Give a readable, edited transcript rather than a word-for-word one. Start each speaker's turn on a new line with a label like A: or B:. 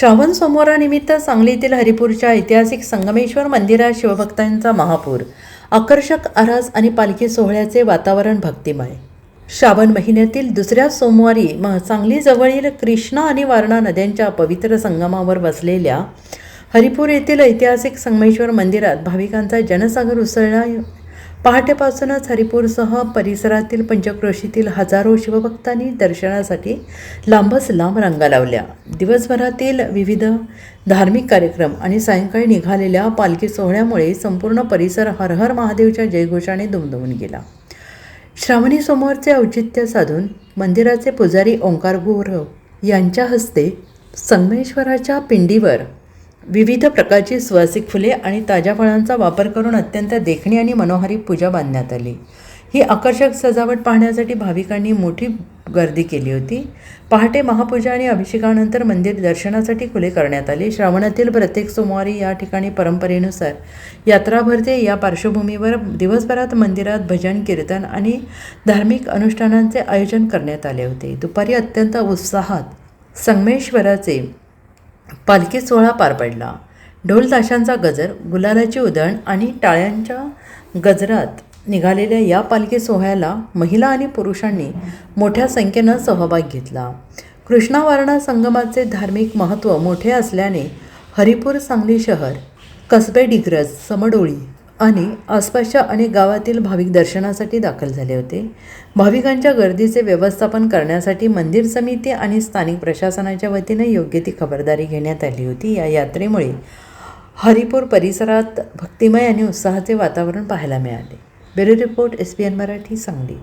A: श्रावण सोमवारानिमित्त सांगलीतील हरिपूरच्या ऐतिहासिक संगमेश्वर मंदिरात शिवभक्तांचा महापूर. आकर्षक आरास आणि पालखी सोहळ्याचे वातावरण भक्तिमय. श्रावण महिन्यातील दुसऱ्या सोमवारी सांगलीजवळील कृष्णा आणि वारणा नद्यांच्या पवित्र संगमावर वसलेल्या हरिपूर येथील ऐतिहासिक संगमेश्वर मंदिरात भाविकांचा जनसागर उसळला. पहाटेपासूनच हरिपूरसह परिसरातील पंचक्रोशीतील हजारो शिवभक्तांनी दर्शनासाठी लांबच लांब रांगा लावल्या. दिवसभरातील विविध धार्मिक कार्यक्रम आणि सायंकाळी निघालेल्या पालखी सोहळ्यामुळे संपूर्ण परिसर हर हर महादेवच्या जयघोषाने दुमदुमून गेला. श्रावणी सोमवारचे औचित्य साधून मंदिराचे पुजारी ओंकार गुरव यांच्या हस्ते संगमेश्वराच्या पिंडीवर विविध प्रकारची सुवासिक फुले आणि ताज्या फळांचा वापर करून अत्यंत देखणी आणि मनोहारी पूजा बांधण्यात आली. ही आकर्षक सजावट पाहण्यासाठी भाविकांनी मोठी गर्दी केली होती. पहाटे महापूजा आणि अभिषेकानंतर मंदिर दर्शनासाठी खुले करण्यात आले. श्रावणातील प्रत्येक सोमवारी या ठिकाणी परंपरेनुसार यात्रा भरते. या पार्श्वभूमीवर दिवसभरात मंदिरात भजन, कीर्तन आणि धार्मिक अनुष्ठानांचे आयोजन करण्यात आले होते. दुपारी अत्यंत उत्साहात संगमेश्वराचे पालखी सोहळा पार पडला. ढोल ताशांचा गजर, गुलालाची उधळण आणि टाळ्यांच्या गजरात निघालेल्या या पालखी सोहळ्याला महिला आणि पुरुषांनी मोठ्या संख्येनं सहभाग घेतला. कृष्णा वारणा संगमाचे धार्मिक महत्त्व मोठे असल्याने हरिपूर, सांगली शहर, कसबे, डिग्रज, समडोळी आणि आसपासच्या अनेक गावातील भाविक दर्शनासाठी दाखल झाले होते. भाविकांच्या गर्दीचे व्यवस्थापन करण्यासाठी मंदिर समिती आणि स्थानिक प्रशासनाच्या वतीने योग्य ती खबरदारी घेण्यात आली होती. या यात्रेमुळे हरिपूर परिसरात भक्तिमय आणि उत्साहाचे वातावरण पाहायला मिळाले. Bureau report, SBN Marathi, Sangli.